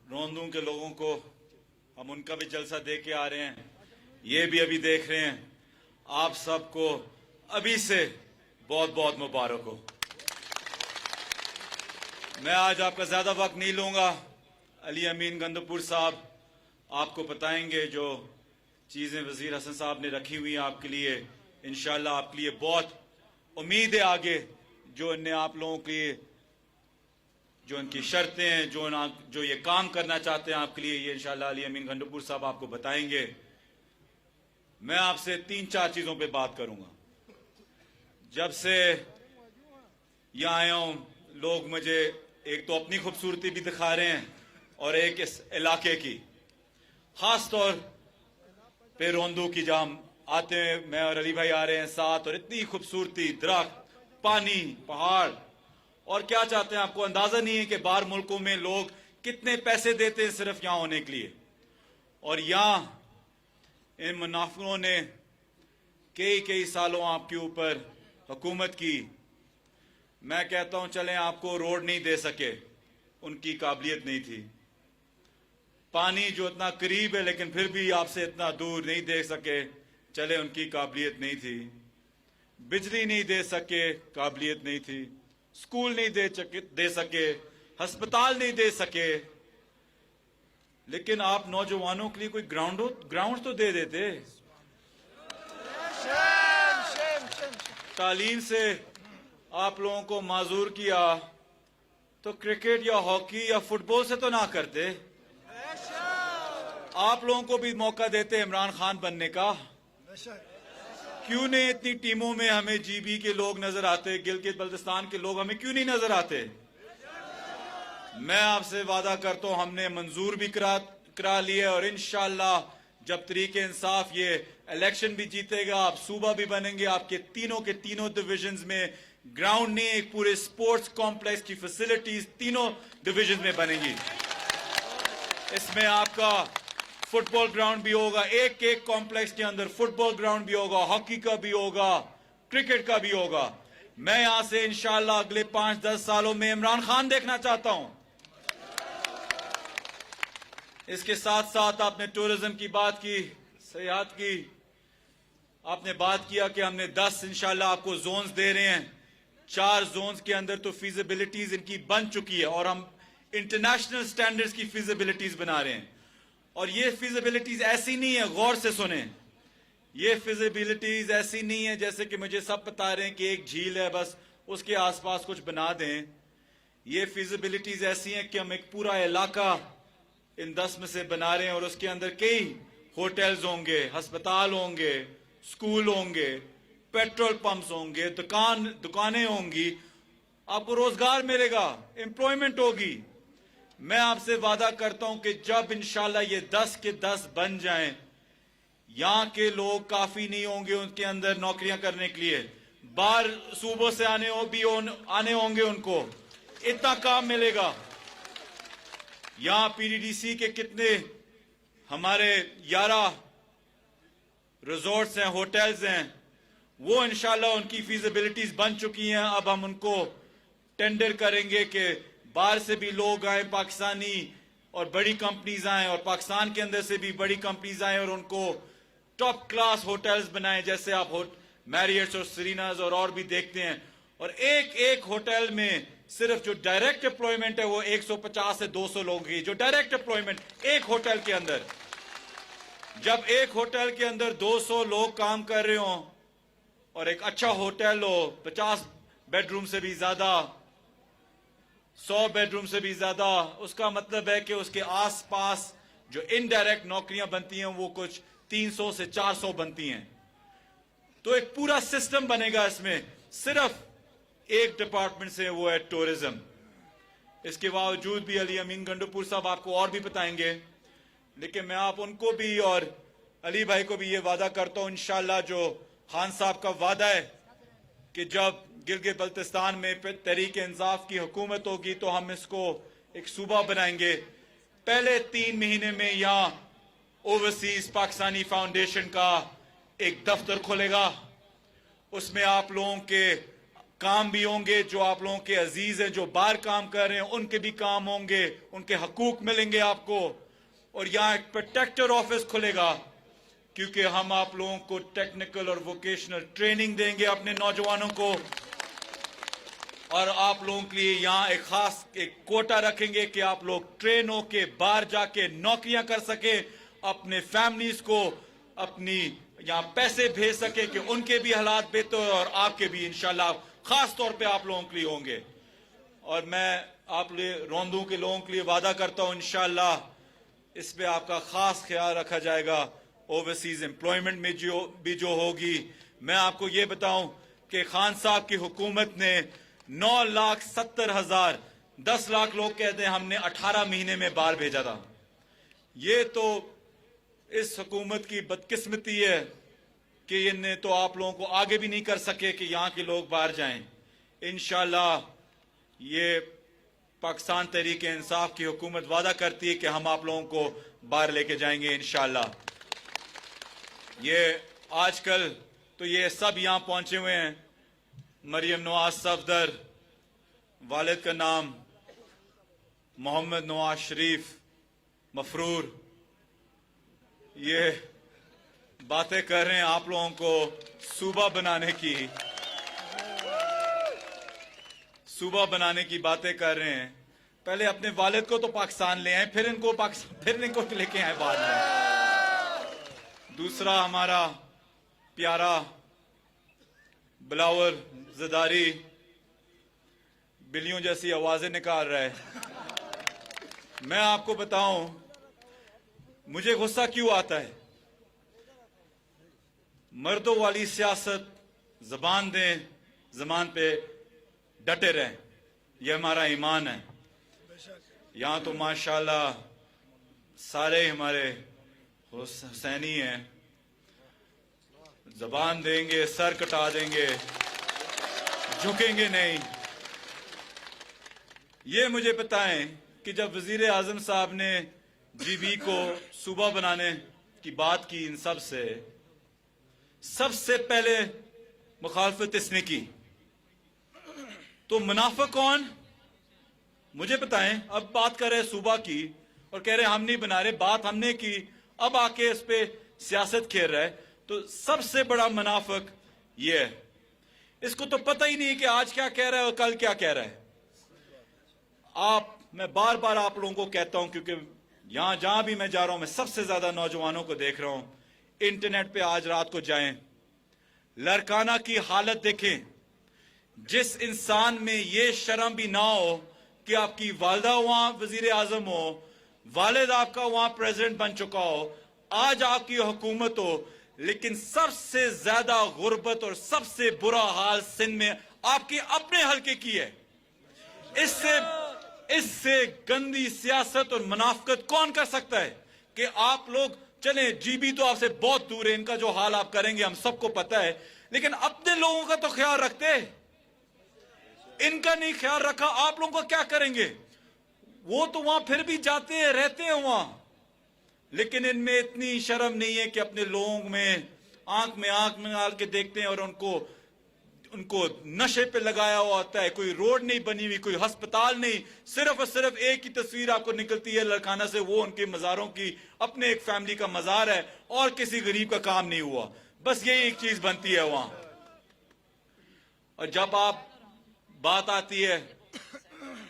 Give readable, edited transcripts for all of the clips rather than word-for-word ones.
रोंदू के लोगों को हम उनका भी जलसा दे के आ रहे हैं, ये भी अभी देख रहे हैं। आप सबको अभी से बहुत बहुत मुबारक हो। मैं आज आपका ज्यादा वक्त नहीं लूंगा। अली अमीन गंदपुर साहब आपको बताएंगे जो चीजें वजीर हसन साहब ने रखी हुई हैं आपके लिए। इंशाल्लाह आपके लिए बहुत उम्मीद है आगे, जो इन्हें आप लोगों के जो इनकी शर्तें हैं, जो ये काम करना चाहते हैं आपके लिए, ये इंशाल्लाह अली अमीन गंदपुर साहब आपको बताएंगे। मैं आपसे 3-4 चीजों पे बात करूंगा। जब से यहाँ आया हूं, लोग मुझे एक तो अपनी खूबसूरती भी दिखा रहे हैं और एक इस इलाके की, खास तौर पे रोंदू की, जहां हम आते हैं, मैं और अली भाई आ रहे हैं साथ, और इतनी खूबसूरती, दरख्त, पानी, पहाड़, और क्या चाहते हैं आपको अंदाजा नहीं है कि बाहर मुल्कों में लोग कितने पैसे देते हैं सिर्फ यहां होने के लिए। और यहां इन मुनाफिकों ने कई सालों आपके ऊपर हुकूमत की। मैं कहता हूं चलें, आपको रोड नहीं दे सके, उनकी काबिलियत नहीं थी। पानी जो इतना करीब है लेकिन फिर भी आपसे इतना दूर नहीं दे सके, चले, उनकी काबिलियत नहीं थी। बिजली नहीं दे सके, काबिलियत नहीं थी। स्कूल नहीं दे सके, अस्पताल नहीं दे सके। लेकिन आप नौजवानों के लिए कोई ग्राउंड तो दे देते। तालीम से आप लोगों को माजूर किया तो क्रिकेट या हॉकी या फुटबॉल से तो ना करते। आप लोगों को भी मौका देते इमरान खान बनने का। क्यों नहीं इतनी टीमों में हमें जीबी के लोग नजर आते, गिलगित बल्तिस्तान के लोग हमें क्यों नहीं नजर आते? मैं आपसे वादा करता हूं, हमने मंजूर भी करा लिया, और इंशाअल्लाह जब तरीके इंसाफ ये इलेक्शन भी जीतेगा, आप सूबा भी बनेंगे, आपके तीनों के तीनों डिविजन्स में ग्राउंड नहीं, एक पूरे स्पोर्ट्स कॉम्प्लेक्स की फैसिलिटीज तीनों डिविजन में बनेंगी। इसमें आपका फुटबॉल ग्राउंड भी होगा, एक कॉम्प्लेक्स के अंदर फुटबॉल ग्राउंड भी होगा, हॉकी का भी होगा, क्रिकेट का भी होगा। मैं यहां से इंशाअल्लाह अगले 5-10 सालों में इमरान खान देखना चाहता हूं। इसके साथ साथ आपने टूरिज्म की बात की, सयाहत की, आपने बात किया कि हमने 10 इंशाअल्लाह आपको जोन्स दे रहे हैं। 4 जोन्स के अंदर तो फीजिबिलिटीज इनकी बन चुकी है और हम इंटरनेशनल स्टैंडर्ड्स की फीजिबिलिटीज बना रहे हैं। और ये फीजिबिलिटीज ऐसी नहीं है, गौर से सुने, ये फीजिबिलिटीज ऐसी नहीं है जैसे कि मुझे सब बता रहे हैं कि एक झील है बस उसके आसपास कुछ बना दें। ये फीजिबिलिटीज ऐसी हैं कि हम एक पूरा इलाका इन 10 में से बना रहे हैं, और उसके अंदर कई होटल्स होंगे, अस्पताल होंगे, स्कूल होंगे, पेट्रोल पंप्स होंगे, दुकानें होंगी, आपको रोजगार मिलेगा, एम्प्लॉयमेंट होगी। मैं आपसे वादा करता हूं कि जब इंशाल्लाह ये 10 के 10 बन जाएं, यहां के लोग काफी नहीं होंगे उनके अंदर नौकरियां करने के लिए, बाहर सूबों से आने होंगे उनको, इतना काम मिलेगा। यहां पीडीडीसी के कितने हमारे 11 रिजॉर्ट्स हैं, होटल्स हैं, वो इंशाल्लाह उनकी फीजिबिलिटीज बन चुकी हैं। अब हम उनको टेंडर करेंगे कि बाहर से भी लोग आए, पाकिस्तानी और बड़ी कंपनीज आए, और पाकिस्तान के अंदर से भी बड़ी कंपनीज आए, और उनको टॉप क्लास होटल्स बनाए, जैसे आप मैरियट्स और सीरीनास और भी देखते हैं। और एक होटल में सिर्फ जो डायरेक्ट एम्प्लॉयमेंट है वो 150 से 200 लोग की, जो डायरेक्ट एम्प्लॉयमेंट एक होटल के अंदर। जब एक होटल के अंदर 200 लोग काम कर रहे हो और एक अच्छा होटल हो, 50 बेडरूम से भी ज्यादा, 100 बेडरूम से भी ज्यादा, उसका मतलब है कि उसके आसपास जो इनडायरेक्ट नौकरियां बनती हैं वो कुछ 300 से 400 बनती हैं। तो एक पूरा सिस्टम बनेगा इसमें, सिर्फ एक डिपार्टमेंट से, वो है टूरिज्म। इसके बावजूद भी अली अमीन गंडपुर साहब आपको और भी बताएंगे, लेकिन मैं आप उनको भी और अली भाई को भी ये वादा करता हूं इंशाअल्लाह, जो खान साहब का वादा है कि जब गिलगित बल्तिस्तान में तहरीक इंसाफ की हुकूमत होगी तो हम इसको एक सूबा बनाएंगे। पहले 3 महीने में यहां ओवरसीज पाकिस्तानी फाउंडेशन का एक दफ्तर खुलेगा, उसमें आप लोगों के काम भी होंगे, जो आप लोगों के अजीज हैं जो बाहर काम कर रहे हैं उनके भी काम होंगे, उनके हकूक मिलेंगे आपको। और यहाँ एक प्रोटेक्टर ऑफिस खुलेगा, क्योंकि हम आप लोगों को टेक्निकल और वोकेशनल ट्रेनिंग देंगे अपने नौजवानों को, और आप लोगों के लिए यहाँ एक खास एक कोटा रखेंगे कि आप लोग ट्रेन होके बाहर जाके नौकरियां कर सके, अपने फैमिलीज को अपनी यहाँ पैसे भेज सके कि उनके भी हालात बेहतर हो और आपके भी इंशाल्लाह खास तौर पे आप लोगों के लिए होंगे। और मैं आप रोंदू के लोगों के लिए वादा करता हूँ इंशाल्लाह इस पे आपका खास ख्याल रखा जाएगा। ओवरसीज एम्प्लॉयमेंट में जो होगी, मैं आपको ये बताऊं कि खान साहब की हुकूमत ने 9,70,000 10 लाख लोग कहते हैं हमने 18 महीने में बाहर भेजा था। ये तो इस हुकूमत की बदकिस्मती है कि इनने तो आप लोगों को आगे भी नहीं कर सके कि यहाँ के लोग बाहर जाएं। इंशाल्लाह ये पाकिस्तान तहरीक इंसाफ की हुकूमत वादा करती है कि हम आप लोगों को बाहर लेके जाएंगे इंशाल्लाह। ये आजकल तो ये सब यहाँ पहुंचे हुए हैं, मरियम नवाज सफदर, वालिद का नाम मोहम्मद नवाज शरीफ मफरूर, ये बातें कर रहे हैं आप लोगों को सूबा बनाने की बातें कर रहे हैं। पहले अपने वालिद को तो पाकिस्तान ले आए, फिर इनको लेके आए बाद में। दूसरा हमारा प्यारा बिलावल ज़रदारी बिल्लियों जैसी आवाजें निकाल रहा है। मैं आपको बताऊं मुझे गुस्सा क्यों आता है। मर्दों वाली सियासत, जबान दें, जबान पे डटे रहें, यह हमारा ईमान है। यहाँ तो माशाल्लाह सारे हमारे हुसैनी हैं, जबान देंगे, सर कटा देंगे, झुकेंगे नहीं। ये मुझे बताएं कि जब वजीर आजम साहब ने GB को सूबा बनाने की बात की, इन सबसे पहले मुखालफत इसने की, तो मुनाफिक कौन मुझे बताएं। अब बात कर रहे सूबा की और कह रहे हम नहीं बना रहे, बात हमने की, अब आके इस पे सियासत खेल रहा है। तो सबसे बड़ा मुनाफिक ये है, इसको तो पता ही नहीं कि आज क्या कह रहा है और कल क्या कह रहा है। मैं बार बार आप लोगों को कहता हूं, क्योंकि यहां जहां भी मैं जा रहा हूं मैं सबसे ज्यादा नौजवानों को देख रहा हूं। इंटरनेट पे आज रात को जाएं, लड़काना की हालत देखें। जिस इंसान में ये शर्म भी ना हो कि आपकी वालदा वहां वजीर आजम हो, वालिद आपका वहां प्रेसिडेंट बन चुका हो, आज आपकी हुकूमत हो, लेकिन सबसे ज्यादा गुर्बत और सबसे बुरा हाल सिंध में आपके अपने हल्के की है। इससे गंदी सियासत और मुनाफिकत कौन कर सकता है कि आप लोग चले। GB तो आपसे बहुत दूर है, इनका जो हाल आप करेंगे हम सबको पता है, लेकिन अपने लोगों का तो ख्याल रखते, इनका नहीं ख्याल रखा, आप लोगों का क्या करेंगे। वो तो वहां फिर भी जाते हैं, रहते हैं वहां, लेकिन इनमें इतनी शर्म नहीं है कि अपने लोगों में आंख में डाल के देखते हैं और उनको नशे पे लगाया हुआ होता है। कोई रोड नहीं बनी हुई, कोई अस्पताल नहीं, सिर्फ और सिर्फ एक ही तस्वीर आपको निकलती है लड़काना से, वो उनके मज़ारों की, अपने एक फैमिली का मज़ार है और किसी गरीब का काम नहीं हुआ, बस यही एक चीज बनती है वहां। और जब आप बात आती है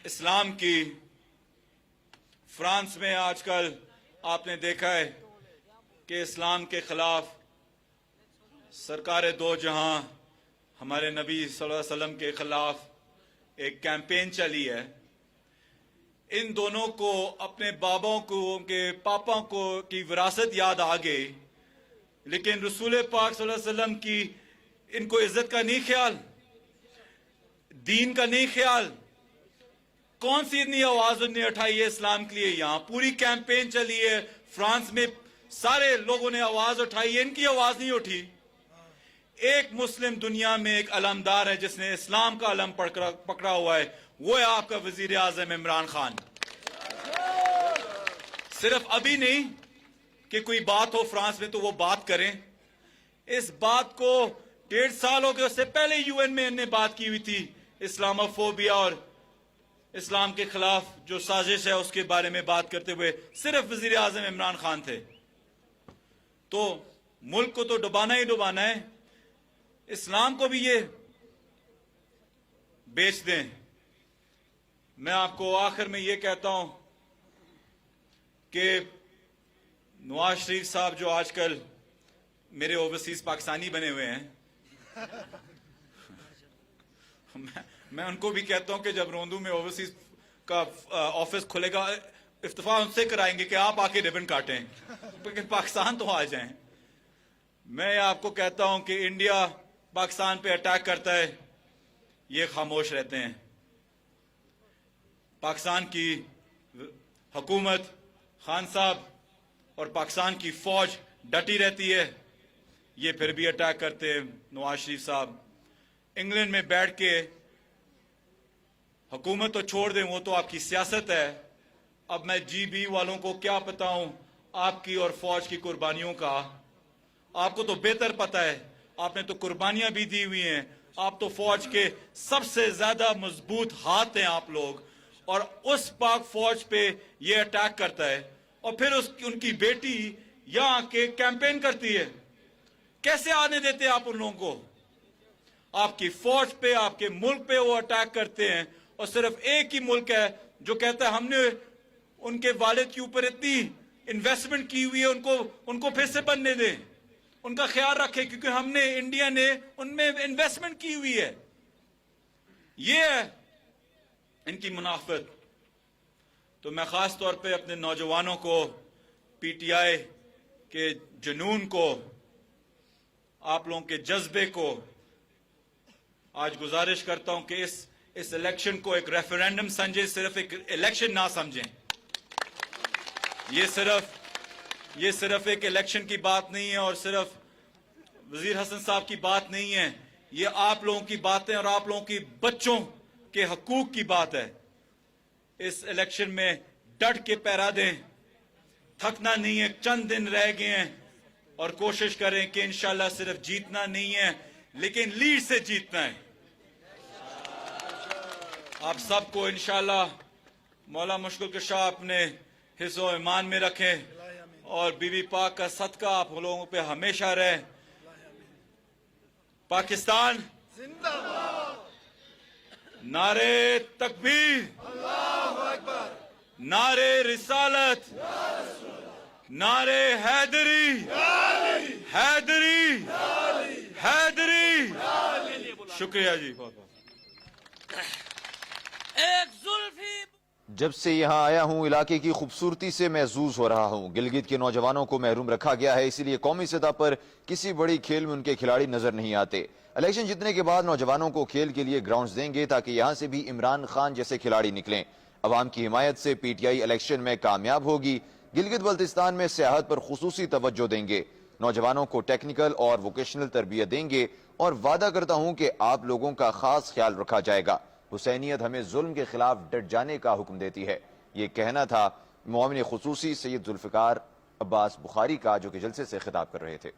इस्लाम की, फ्रांस में आजकल आपने देखा है कि इस्लाम के खिलाफ सरकार दो जहां हमारे नबी सल्लल्लाहु अलैहि वसल्लम के खिलाफ एक कैंपेन चली है। इन दोनों को अपने बाबों को, उनके पापा को की विरासत याद आ गई, लेकिन रसूल पाक सल्लल्लाहु अलैहि वसल्लम की इनको इज्जत का नहीं ख्याल, दीन का नहीं ख्याल। कौन सी इतनी आवाज उन्हें उठाई है इस्लाम के लिए। यहां पूरी कैंपेन चली है, फ्रांस में सारे लोगों ने आवाज उठाई है, इनकी आवाज नहीं उठी। एक मुस्लिम दुनिया में एक अलमदार है जिसने इस्लाम का अलम पकड़ा हुआ है, वो है आपका वजीर आजम इमरान खान। सिर्फ अभी नहीं कि कोई बात हो फ्रांस में तो वो बात करें, इस बात को 1.5 साल हो गए, उससे पहले यूएन में इनने बात की हुई थी इस्लामोफोबिया और इस्लाम के खिलाफ जो साजिश है उसके बारे में बात करते हुए। सिर्फ वजीर आजम इमरान खान थे। तो मुल्क को तो डुबाना ही डुबाना है, इस्लाम को भी ये बेच दें। मैं आपको आखिर में ये कहता हूं कि नवाज शरीफ साहब जो आजकल मेरे ओवरसीज पाकिस्तानी बने हुए हैं, मैं उनको भी कहता हूं कि जब रोंदू में ओवरसीज का ऑफिस खुलेगा, इफ्तिफा उनसे कराएंगे कि आप आके रिबन काटें, लेकिन पाकिस्तान तो आ जाएं। मैं आपको कहता हूं कि इंडिया पाकिस्तान पे अटैक करता है, ये खामोश रहते हैं। पाकिस्तान की हुकूमत, खान साहब और पाकिस्तान की फौज डटी रहती है, ये फिर भी अटैक करते हैं। नवाज शरीफ साहब इंग्लैंड में बैठ के हुकूमत तो छोड़ दें, वो तो आपकी सियासत है। अब मैं GB वालों को क्या बताऊं आपकी और फौज की कुर्बानियों का। आपको तो बेहतर पता है, आपने तो कुर्बानियां भी दी हुई हैं। आप तो फौज के सबसे ज्यादा मजबूत हाथ हैं आप लोग, और उस पाक फौज पे ये अटैक करता है और फिर उनकी बेटी यहां आके कैंपेन करती है। कैसे आने देते आप उन लोगों को? आपकी फौज पे, आपके मुल्क पे वो अटैक करते हैं, और सिर्फ एक ही मुल्क है जो कहता है हमने उनके वालिद के ऊपर इतनी इन्वेस्टमेंट की हुई है, उनको फिर से बनने दें, उनका ख्याल रखें, क्योंकि हमने, इंडिया ने उनमें इन्वेस्टमेंट की हुई है। ये है इनकी मुनाफत। तो मैं खास तौर पे अपने नौजवानों को, PTI के जुनून को, आप लोगों के जज्बे को आज गुजारिश करता हूं कि इस इलेक्शन को एक रेफरेंडम समझें, सिर्फ एक इलेक्शन ना समझें। ये सिर्फ एक इलेक्शन की बात नहीं है और सिर्फ वजीर हसन साहब की बात नहीं है, ये आप लोगों की बातें और आप लोगों की बच्चों के हकूक की बात है। इस इलेक्शन में डट के पैरा दें, थकना नहीं है, चंद दिन रह गए हैं, और कोशिश करें कि इंशाल्लाह सिर्फ जीतना नहीं है लेकिन लीड से जीतना है। आप सबको इंशाल्लाह मौला मुश्किल कुशा अपने हिस्सों ईमान में रखें और बीबी पाक का सदका आप लोगों पे हमेशा रहे। पाकिस्तान जिंदाबाद, नारे तकबीर, अल्लाहु अकबर, नारे रिसालत, नारे हैदरी, हैदरी, हैदरी। शुक्रिया जी, बहुत बहुत। जब से यहाँ आया हूँ इलाके की खूबसूरती से महसूस हो रहा हूँ। गिलगित के नौजवानों को महरूम रखा गया है, इसीलिए कौमी सतह पर किसी बड़ी खेल में उनके खिलाड़ी नजर नहीं आते। इलेक्शन जीतने के बाद नौजवानों को खेल के लिए ग्राउंड्स देंगे ताकि यहाँ से भी इमरान खान जैसे खिलाड़ी निकलें। अवाम की हिमायत से PTI इलेक्शन में कामयाब होगी। गिलगित बल्तिस्तान में सियाहत पर खुसूसी तवज्जो देंगे, नौजवानों को टेक्निकल और वोकेशनल तरबियत देंगे और वादा करता हूँ कि आप लोगों का खास ख्याल रखा जाएगा। हुसैनियत हमें जुल्म के खिलाफ डट जाने का हुक्म देती है, ये कहना था मुआविन खुसूसी सैयद जुल्फिकार अब्बास बुखारी का, जो कि जलसे से खिताब कर रहे थे।